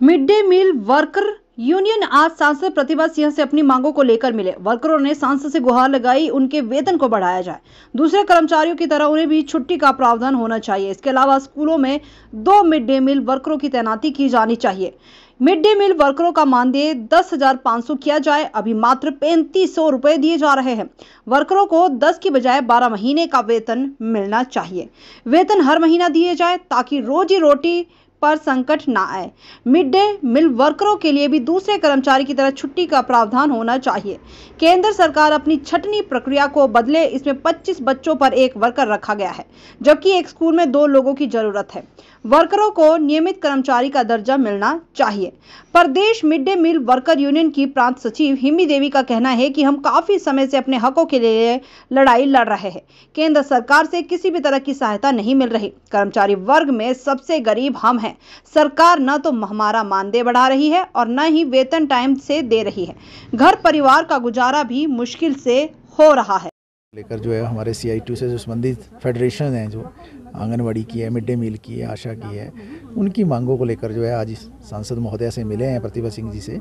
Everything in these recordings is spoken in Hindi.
Mid day meal worker union आज सांसद प्रतिभा सिंह से अपनी मांगों को लेकर मिले। वर्करों ने सांसद से गुहार लगाई उनके वेतन को बढ़ाया जाए, दूसरे कर्मचारियों की तरह उन्हें भी छुट्टी का प्रावधान होना चाहिए। इसके अलावा स्कूलों में 2 मिड डे मील वर्करों की तैनाती की जानी चाहिए। मिड डे मील वर्करों का मानदेय 10,500 किया जाए। अभी मात्र 3500 रुपए दिए जा रहे हैं। वर्करों को 10 की बजाय 12 महीने का वेतन मिलना चाहिए। वेतन हर महीना दिए जाए ताकि रोजी रोटी पर संकट ना आए। मिड डे मील वर्करों के लिए भी दूसरे कर्मचारी की तरह छुट्टी का प्रावधान होना चाहिए। केंद्र सरकार अपनी छंटनी प्रक्रिया को बदले। इसमें 25 बच्चों पर एक वर्कर रखा गया है, जबकि एक स्कूल में 2 लोगों की जरूरत है। वर्करों को नियमित कर्मचारी का दर्जा मिलना चाहिए। प्रदेश mid day meal worker union की प्रांत सचिव हिमी देवी का कहना है कि हम काफी समय से अपने हकों के लिए लड़ाई लड़ रहे हैं। केंद्र सरकार से किसी भी तरह की सहायता नहीं मिल रही। कर्मचारी वर्ग में सबसे गरीब हम हैं। सरकार न तो हमारा मानदेय बढ़ा रही है और न ही वेतन टाइम से दे रही है। घर परिवार का गुजारा भी मुश्किल से हो रहा है। लेकर जो है हमारे CITU से जो संबंधित फेडरेशन हैं, जो आंगनवाड़ी की है, मिड डे मील की है, आशा की है, उनकी मांगों को लेकर जो है आज सांसद महोदया से मिले हैं, प्रतिभा सिंह जी से।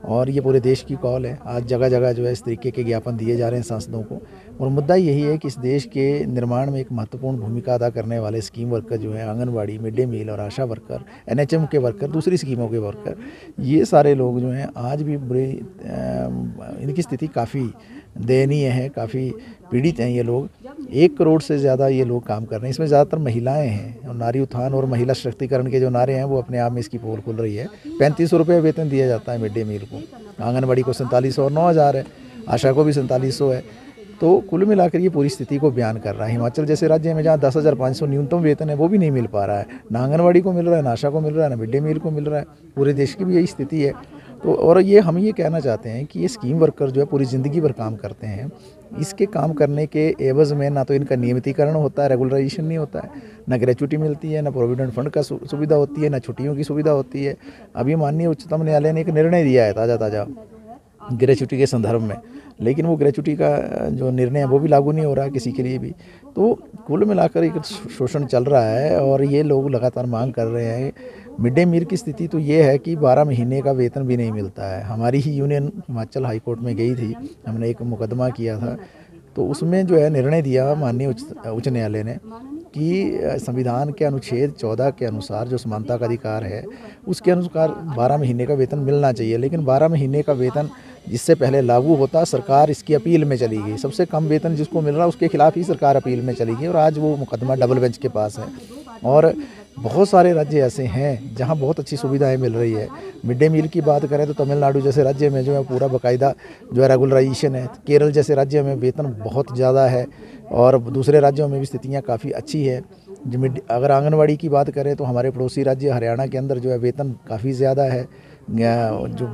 और ये पूरे देश की कॉल है। आज जगह जगह जो है इस तरीके के ज्ञापन दिए जा रहे हैं सांसदों को। और मुद्दा यही है कि इस देश के निर्माण में एक महत्वपूर्ण भूमिका अदा करने वाले स्कीम वर्कर जो है, आंगनवाड़ी, मिड डे मील और आशा वर्कर, NHM के वर्कर, दूसरी स्कीमों के वर्कर, ये सारे लोग जो हैं आज भी इनकी स्थिति काफ़ी दयनीय है, काफ़ी पीड़ित हैं ये लोग। 1 करोड़ से ज़्यादा ये लोग काम कर रहे हैं। इसमें ज़्यादातर महिलाएं हैं और नारी उत्थान और महिला सशक्तिकरण के जो नारे हैं वो अपने आप में इसकी पोल खुल रही है। 3500 रुपये वेतन दिया जाता है मिड डे मील को, आंगनबाड़ी को 4700 और 9000 है, आशा को भी 4700 है। तो कुल मिलाकर ये पूरी स्थिति को बयान कर रहा है। हिमाचल जैसे राज्य में जहाँ 10,500 न्यूनतम वेतन है वो भी नहीं मिल पा रहा है, ना आंगनबाड़ी को मिल रहा है, ना आशा को मिल रहा है, ना मिड डे मील को मिल रहा है। पूरे देश की भी यही स्थिति है। तो और हम ये कहना चाहते हैं कि ये स्कीम वर्कर जो है पूरी ज़िंदगी भर काम करते हैं। इसके काम करने के एवज़ में ना तो इनका नियमितीकरण होता है, रेगुलराइजेशन नहीं होता है, ना ग्रेच्युटी मिलती है, ना प्रोविडेंट फंड का सुविधा होती है, ना छुट्टियों की सुविधा होती है। अभी माननीय उच्चतम न्यायालय ने एक निर्णय दिया है ताज़ा ग्रेच्युटी के संदर्भ में, लेकिन वो ग्रेच्युटी का जो निर्णय है वो भी लागू नहीं हो रहा है किसी के लिए भी। तो कुल मिलाकर एक शोषण चल रहा है और ये लोग लगातार मांग कर रहे हैं। मिड डे मील की स्थिति तो ये है कि 12 महीने का वेतन भी नहीं मिलता है। हमारी ही यूनियन हिमाचल हाई कोर्ट में गई थी, हमने एक मुकदमा किया था, तो उसमें जो है निर्णय दिया माननीय उच्च न्यायालय ने कि संविधान के अनुच्छेद 14 के अनुसार जो समानता का अधिकार है उसके अनुसार 12 महीने का वेतन मिलना चाहिए। लेकिन 12 महीने का वेतन जिससे पहले लागू होता, सरकार इसकी अपील में चली गई। सबसे कम वेतन जिसको मिल रहा है उसके खिलाफ ही सरकार अपील में चली गई और आज वो मुकदमा डबल बेंच के पास है। और बहुत सारे राज्य ऐसे हैं जहां बहुत अच्छी सुविधाएं मिल रही है। मिड डे मील की बात करें तो तमिलनाडु जैसे राज्य में जो है पूरा बाकायदा जो है रेगुलराइजेशन है। केरल जैसे राज्य में वेतन बहुत ज़्यादा है और दूसरे राज्यों में भी स्थितियाँ काफ़ी अच्छी है। अगर आंगनवाड़ी की बात करें तो हमारे पड़ोसी राज्य हरियाणा के अंदर जो है वेतन काफ़ी ज़्यादा है। जो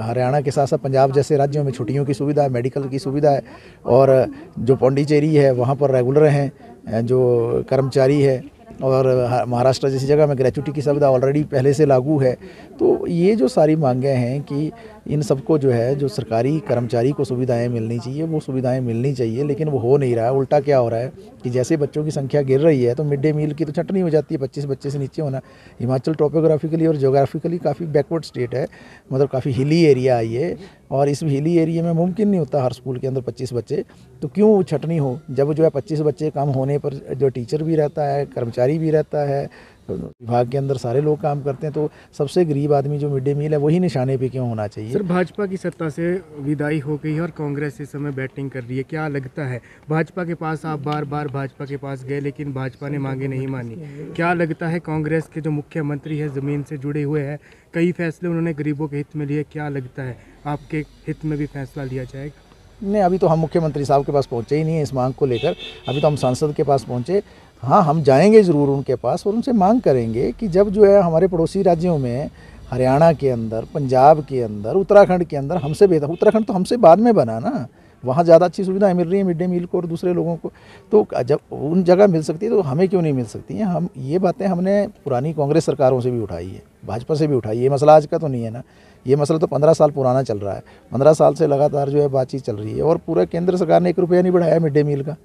हरियाणा के साथ साथ पंजाब जैसे राज्यों में छुट्टियों की सुविधा है, मेडिकल की सुविधा है। और जो पौंडीचेरी है वहाँ पर रेगुलर हैं जो कर्मचारी है। और महाराष्ट्र जैसी जगह में ग्रेच्युटी की सुविधा ऑलरेडी पहले से लागू है। तो ये जो सारी मांगें हैं कि इन सबको जो है जो सरकारी कर्मचारी को सुविधाएं मिलनी चाहिए वो सुविधाएं मिलनी चाहिए, लेकिन वो हो नहीं रहा है। उल्टा क्या हो रहा है कि जैसे बच्चों की संख्या गिर रही है तो मिड डे मील की तो छंटनी हो जाती है, 25 बच्चे से नीचे होना। हिमाचल टोपोग्राफिकली और ज्योग्राफिकली काफ़ी बैकवर्ड स्टेट है, मतलब काफ़ी हिली एरिया है ये। और इस हिली एरिया में मुमकिन नहीं होता हर स्कूल के अंदर 25 बच्चे, तो क्यों छटनी हो। जब जो है 25 बच्चे कम होने पर जो टीचर भी रहता है, कर्मचारी भी रहता है, विभाग के अंदर सारे लोग काम करते हैं, तो सबसे गरीब आदमी जो मिड डे मील है वही निशाने पे क्यों होना चाहिए। सर, भाजपा की सत्ता से विदाई हो गई है और कांग्रेस इस समय बैटिंग कर रही है। क्या लगता है, भाजपा के पास आप बार बार भाजपा के पास गए लेकिन भाजपा ने मांगे नहीं मानी, क्या लगता है कांग्रेस के जो मुख्यमंत्री है ज़मीन से जुड़े हुए हैं, कई फैसले उन्होंने गरीबों के हित में लिए, क्या लगता है आपके हित में भी फैसला लिया जाएगा? नहीं, अभी तो हम मुख्यमंत्री साहब के पास पहुँचे ही नहीं है इस मांग को लेकर। अभी तो हम सांसद के पास पहुँचे। हाँ, हम जाएंगे ज़रूर उनके पास और उनसे मांग करेंगे कि जब जो है हमारे पड़ोसी राज्यों में, हरियाणा के अंदर, पंजाब के अंदर, उत्तराखंड के अंदर हमसे बेहतर, उत्तराखंड तो हमसे बाद में बना ना, वहाँ ज़्यादा अच्छी सुविधाएं मिल रही हैं मिड डे मील को और दूसरे लोगों को, तो जब उन जगह मिल सकती है तो हमें क्यों नहीं मिल सकती हैं। हम ये बातें हमने पुरानी कांग्रेस सरकारों से भी उठाई है, भाजपा से भी उठाई है। ये मसला आज का तो नहीं है ना, ये मसला तो 15 साल पुराना चल रहा है। 15 साल से लगातार जो है बातचीत चल रही है और पूरा केंद्र सरकार ने 1 रुपया नहीं बढ़ाया मिड डे मील का।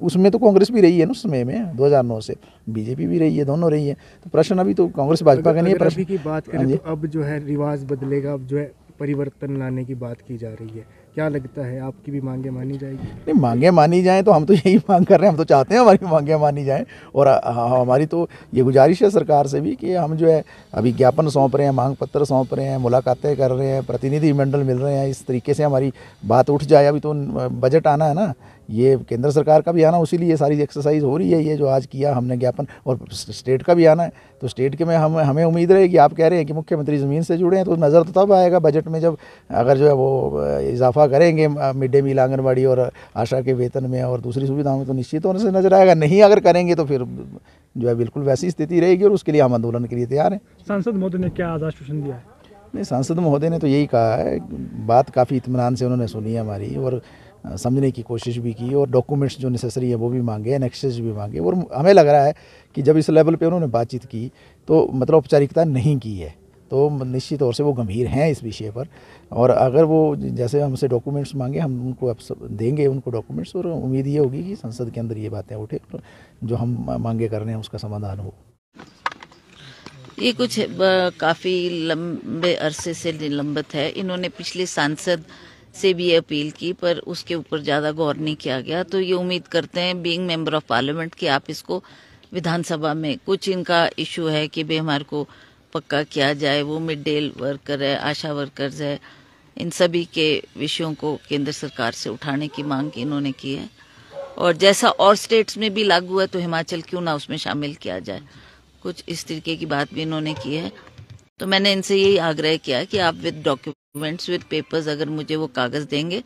उसमें तो कांग्रेस भी रही है ना उस समय में 2009 से, बीजेपी भी रही है, दोनों रही है। तो प्रश्न अभी तो कांग्रेस भाजपा का नहीं है प्रश्न। अभी की बात करें तो अब जो है रिवाज बदलेगा, अब जो है परिवर्तन लाने की बात की जा रही है। क्या लगता है आपकी भी मांगे मानी जाएगी? नहीं, मांगे मानी जाएं तो हम तो यही मांग कर रहे हैं, हम तो चाहते हैं हमारी मांगे मानी जाएं। और हमारी तो ये गुजारिश है सरकार से भी कि हम जो है अभी ज्ञापन सौंप रहे हैं, मांग पत्र सौंप रहे हैं, मुलाकातें कर रहे हैं, प्रतिनिधि मंडल मिल रहे हैं, इस तरीके से हमारी बात उठ जाए। अभी तो बजट आना है ना, ये केंद्र सरकार का भी आना, उसीलिए ये सारी एक्सरसाइज हो रही है। ये जो आज किया हमने ज्ञापन, और स्टेट का भी आना है, तो स्टेट के में हमें उम्मीद रहेगी। आप कह रहे हैं कि मुख्यमंत्री ज़मीन से जुड़े हैं, तो नज़र तो तब आएगा बजट में जब अगर जो है वो इजाफा करेंगे मिड डे मील, आंगनबाड़ी और आशा के वेतन में और दूसरी सुविधाओं में, तो निश्चित होने से नजर आएगा। नहीं अगर करेंगे तो फिर जो है बिल्कुल वैसी स्थिति रहेगी, और उसके लिए हम आंदोलन के लिए तैयार हैं। सांसद महोदय ने क्या आश्वासन दिया है? नहीं, सांसद महोदय ने तो यही कहा है, बात काफ़ी इत्मीनान से उन्होंने सुनी है हमारी, और समझने की कोशिश भी की, और डॉक्यूमेंट्स जो नेसेसरी है वो भी मांगे, एनेक्सेस भी मांगे। और हमें लग रहा है कि जब इस लेवल पे उन्होंने बातचीत की तो मतलब औपचारिकता नहीं की है, तो निश्चित तौर से वो गंभीर हैं इस विषय पर। और अगर वो जैसे हमसे डॉक्यूमेंट्स मांगे, हम उनको अब देंगे उनको डॉक्यूमेंट्स, और उम्मीद ये होगी कि संसद के अंदर ये बातें उठे, जो हम मांगे कर रहे हैं उसका समाधान हो। ये कुछ काफ़ी लंबे अरसे से निलंबित है। इन्होंने पिछले सांसद से भी अपील की, पर उसके ऊपर ज़्यादा गौर नहीं किया गया। तो ये उम्मीद करते हैं बीइंग मेंबर ऑफ पार्लियामेंट कि आप इसको विधानसभा में, कुछ इनका इशू है कि भाई हमारे को पक्का किया जाए, वो मिड डे वर्कर है, आशा वर्कर्स है, इन सभी के विषयों को केंद्र सरकार से उठाने की मांग इन्होंने की है। और जैसा और स्टेट्स में भी लागू है तो हिमाचल क्यों ना उसमें शामिल किया जाए, कुछ इस तरीके की बात भी इन्होंने की है। तो मैंने इनसे यही आग्रह किया कि आप विद डॉक्यूमेंट्स, विद पेपर्स अगर मुझे वो कागज़ देंगे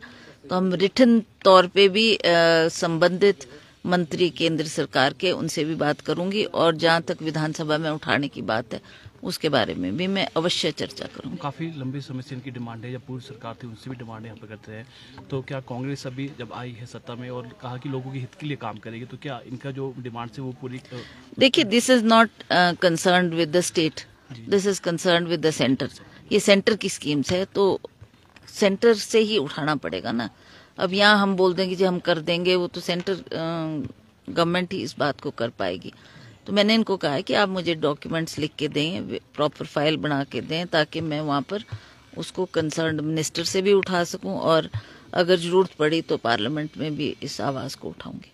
तो हम रिटन तौर पे भी संबंधित मंत्री केंद्र सरकार के, उनसे भी बात करूंगी, और जहां तक विधानसभा में उठाने की बात है उसके बारे में भी मैं अवश्य चर्चा करूंगी। काफ़ी लंबी समय से इनकी डिमांड है, जब पूर्व सरकार थी उनसे भी डिमांड यहाँ पर करते हैं। तो क्या कांग्रेस अभी जब आई है सत्ता में और कहा कि लोगों के हित के लिए काम करेगी, तो क्या इनका जो डिमांड है वो पूरी? देखिए, this is not concerned with the state, this is concerned with the centre. ये सेंटर की स्कीम्स है, तो सेंटर से ही उठाना पड़ेगा ना। अब यहाँ हम बोल देंगे जी हम कर देंगे, वो तो सेंटर गवर्नमेंट ही इस बात को कर पाएगी। तो मैंने इनको कहा है कि आप मुझे डॉक्यूमेंट्स लिख के दें, प्रॉपर फाइल बना के दें, ताकि मैं वहाँ पर उसको कंसर्न्ड मिनिस्टर से भी उठा सकूं, और अगर ज़रूरत पड़ी तो पार्लियामेंट में भी इस आवाज़ को उठाऊंगी।